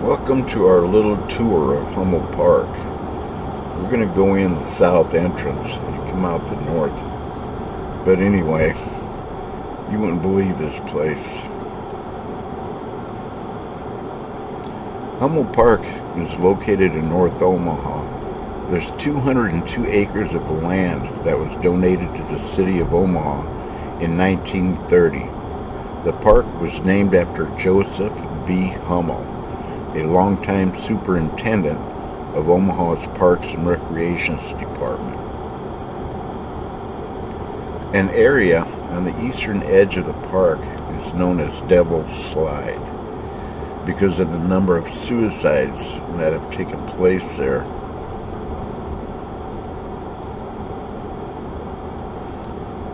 Welcome to our little tour of Hummel Park. We're going to go in the south entrance and come out the north. But anyway, you wouldn't believe this place. Hummel Park is located in North Omaha. There's 202 acres of land that was donated to the city of Omaha in 1930. The park was named after Joseph B. Hummel, a longtime superintendent of Omaha's Parks and Recreations Department. An area on the eastern edge of the park is known as Devil's Slide because of the number of suicides that have taken place there.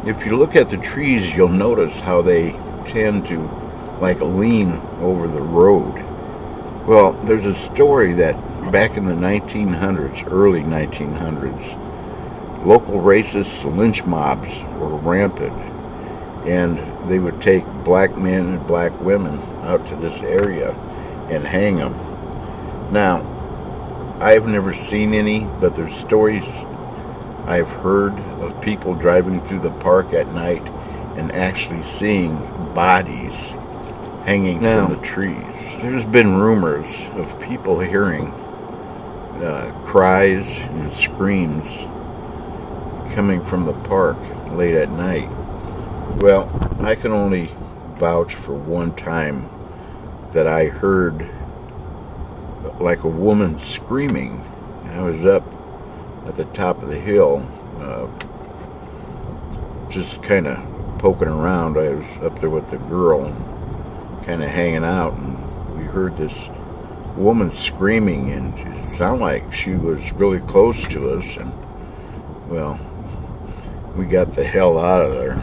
If you look at the trees, you'll notice how they tend to lean over the road. Well, there's a story that back in the 1900s, early 1900s, local racist lynch mobs were rampant, and they would take black men and black women out to this area and hang them. Now, I've never seen any, but there's stories I've heard of people driving through the park at night and actually seeing bodies hanging from the trees. There's been rumors of people hearing cries and screams coming from the park late at night. Well, I can only vouch for one time that I heard like a woman screaming. I was up at the top of the hill, just kind of poking around. I was up there with the girl and kind of hanging out, and we heard this woman screaming, and it sounded like she was really close to us, and well, we got the hell out of there.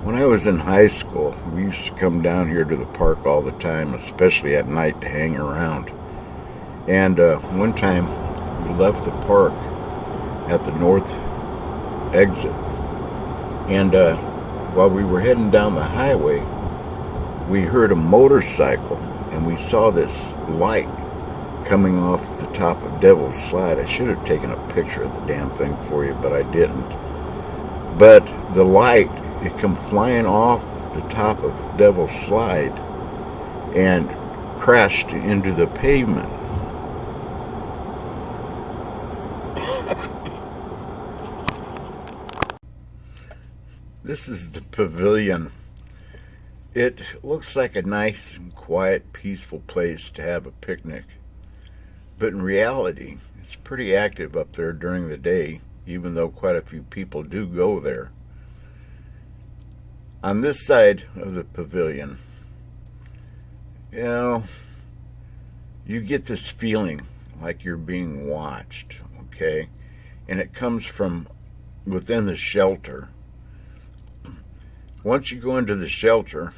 When I was in high school, we used to come down here to the park all the time, especially at night, to hang around. And one time, we left the park at the north exit. And while we were heading down the highway, we heard a motorcycle, and we saw this light coming off the top of Devil's Slide. I should have taken a picture of the damn thing for you, but I didn't. But the light, it come flying off the top of Devil's Slide and crashed into the pavement. This is the pavilion. It looks like a nice and quiet, peaceful place to have a picnic. But in reality, it's pretty active up there during the day, even though quite a few people do go there. On this side of the pavilion, you get this feeling like you're being watched, okay? And it comes from within the shelter. Once you go into the shelter,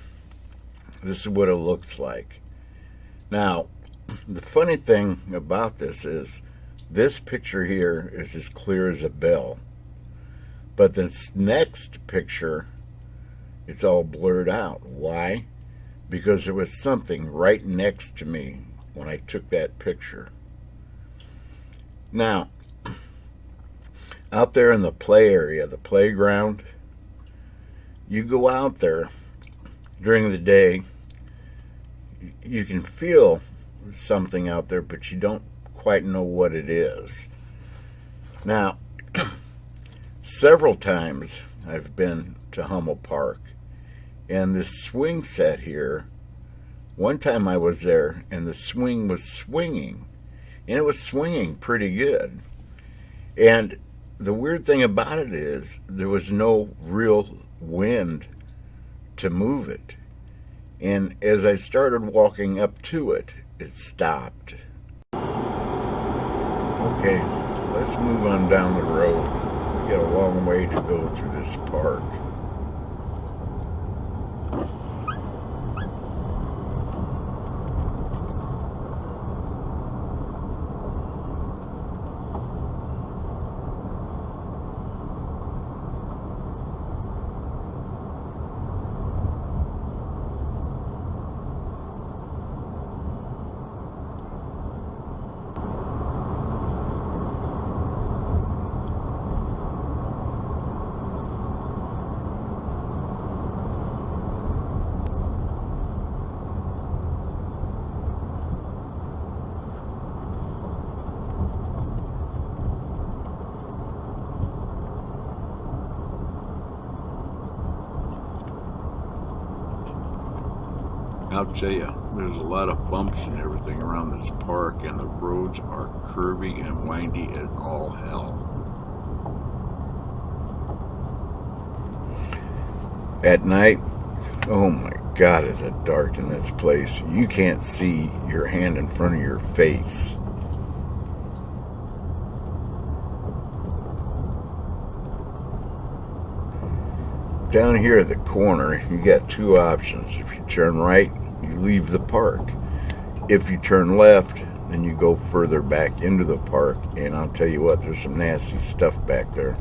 this is what it looks like. Now, the funny thing about this is this picture here is as clear as a bell. But this next picture, it's all blurred out. Why? Because there was something right next to me when I took that picture. Now, out there in the play area, the playground, you go out there during the day, you can feel something out there, but you don't quite know what it is. Now, several times I've been to Hummel Park, and this swing set here, one time I was there and the swing was swinging, and it was swinging pretty good. And the weird thing about it is there was no real wind to move it. And as I started walking up to it, it stopped. Okay, let's move on down the road. We got a long way to go through this park. I'll tell you, there's a lot of bumps and everything around this park, and the roads are curvy and windy as all hell. At night, oh my God, is it dark in this place. You can't see your hand in front of your face. Down here at the corner, you got two options. If you turn right, you leave the park. If you turn left, then you go further back into the park, and I'll tell you what, there's some nasty stuff back there.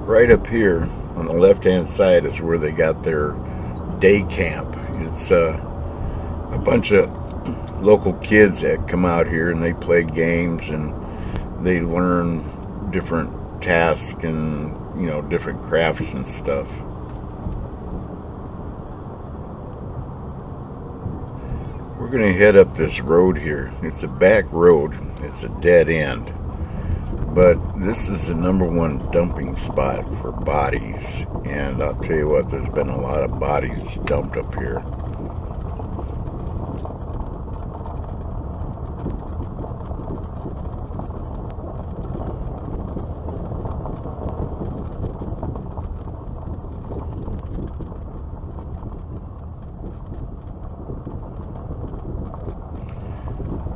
Right up here on the left-hand side is where they got their day camp. It's a bunch of local kids that come out here and they play games and they learn different tasks and, you know, different crafts and stuff. We're going to head up this road here. It's a back road. It's a dead end. But this is the #1 dumping spot for bodies. And I'll tell you what, there's been a lot of bodies dumped up here.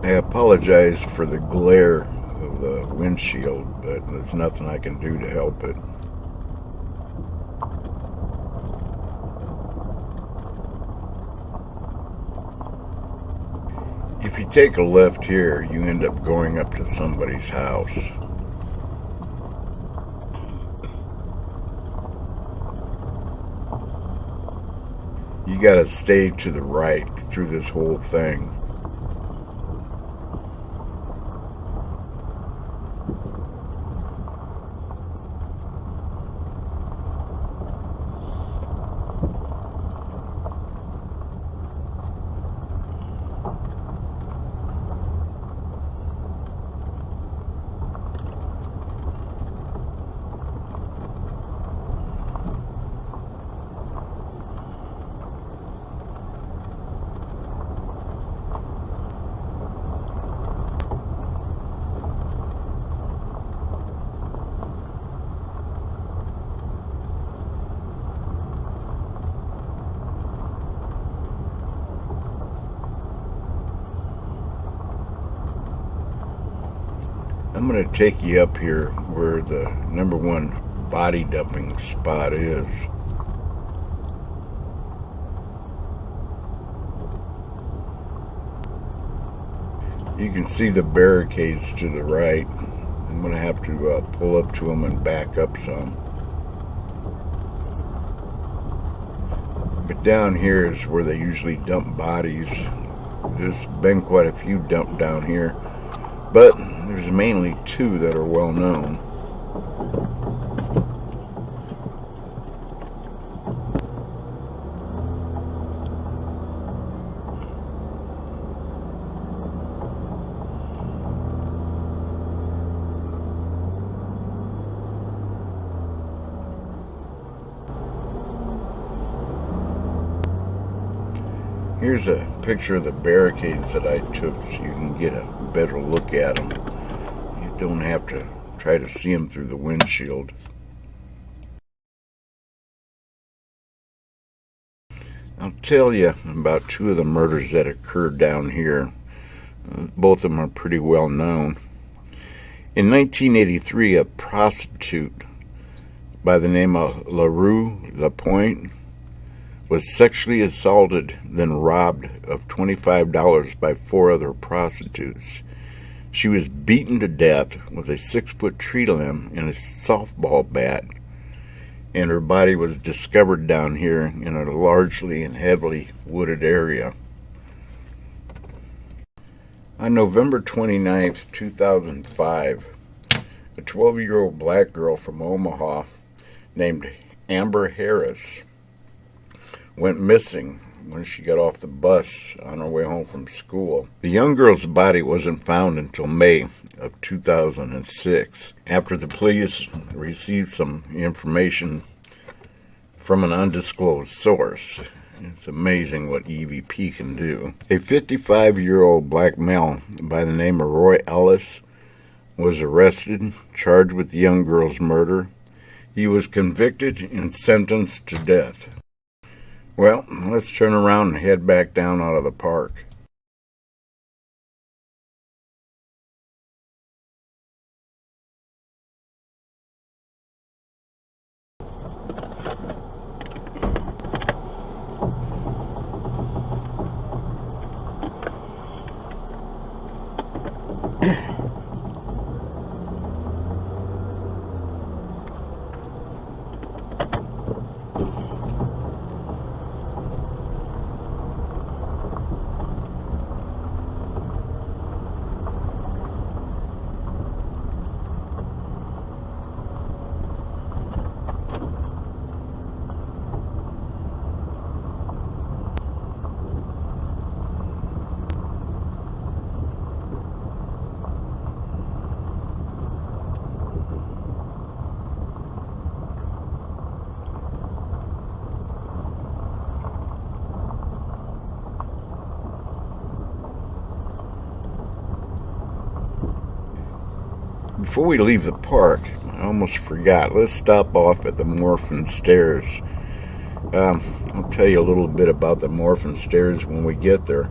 I apologize for the glare of the windshield, but there's nothing I can do to help it. If you take a left here, you end up going up to somebody's house. You gotta stay to the right through this whole thing. I'm going to take you up here where the #1 body dumping spot is. You can see the barricades to the right. I'm going to have to pull up to them and back up some. But down here is where they usually dump bodies. There's been quite a few dumped down here, but there's mainly 2 that are well known. Here's a picture of the barricades that I took so you can get a better look at them. You don't have to try to see them through the windshield. I'll tell you about two of the murders that occurred down here. Both of them are pretty well known. In 1983, a prostitute by the name of LaRue LaPointe was sexually assaulted, then robbed of $25 by four other prostitutes. She was beaten to death with a 6-foot tree limb and a softball bat, and her body was discovered down here in a largely and heavily wooded area. On November 29th, 2005, a 12-year-old black girl from Omaha named Amber Harris went missing when she got off the bus on her way home from school. The young girl's body wasn't found until May of 2006, after the police received some information from an undisclosed source. It's amazing what EVP can do. A 55-year-old black male by the name of Roy Ellis was arrested, charged with the young girl's murder. He was convicted and sentenced to death. Well, let's turn around and head back down out of the park. Before we leave the park, I almost forgot. Let's stop off at the Morphin Stairs. I'll tell you a little bit about the Morphin Stairs when we get there.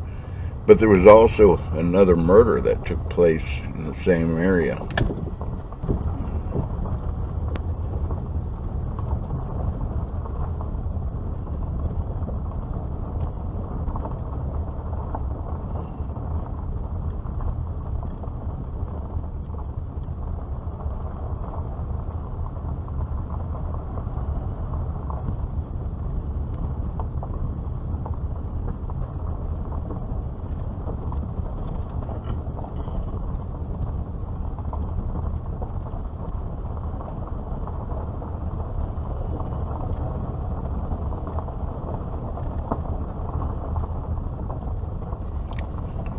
But there was also another murder that took place in the same area.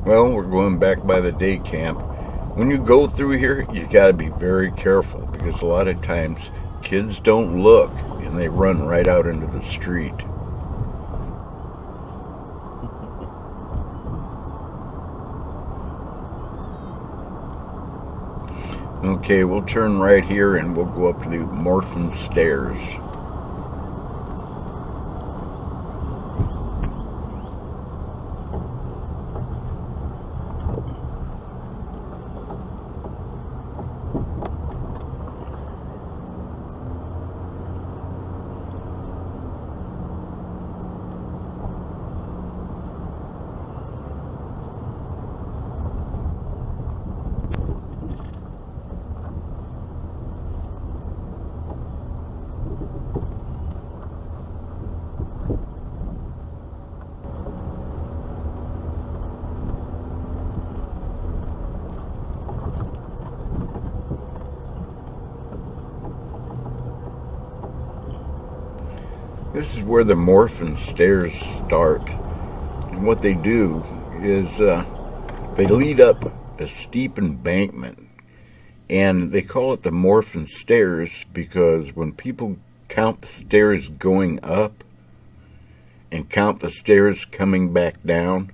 Well, we're going back by the day camp. When you go through here, you got to be very careful because a lot of times kids don't look and they run right out into the street. Okay, we'll turn right here and we'll go up to the Morphin Stairs. This is where the Morphin Stairs start. And what they do is they lead up a steep embankment. And they call it the Morphin Stairs because when people count the stairs going up, and count the stairs coming back down,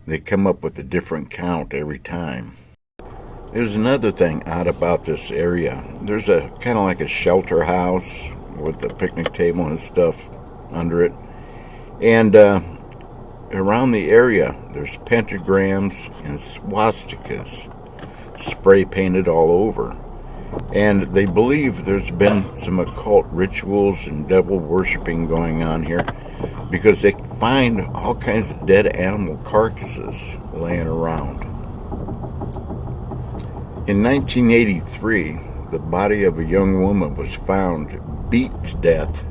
they come up with a different count every time. There's another thing odd about this area. There's a kind of like a shelter house with a picnic table and stuff under it. And around the area, there's pentagrams and swastikas spray painted all over. And they believe there's been some occult rituals and devil worshipping going on here because they find all kinds of dead animal carcasses laying around. In 1983, the body of a young woman was found beat to death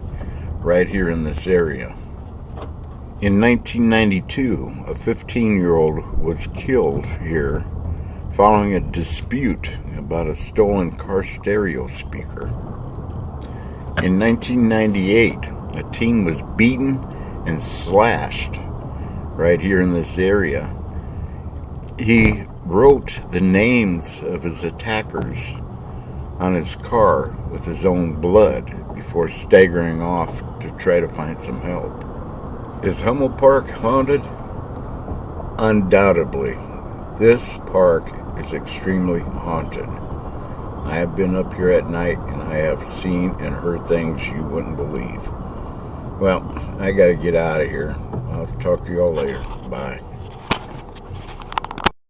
right here in this area. In 1992, a 15-year-old was killed here following a dispute about a stolen car stereo speaker. In 1998, a teen was beaten and slashed right here in this area. He wrote the names of his attackers on his car with his own blood before staggering off to try to find some help. Is Hummel Park haunted? Undoubtedly. This park is extremely haunted. I have been up here at night and I have seen and heard things you wouldn't believe. Well, I gotta get out of here. I'll talk to you all later. Bye.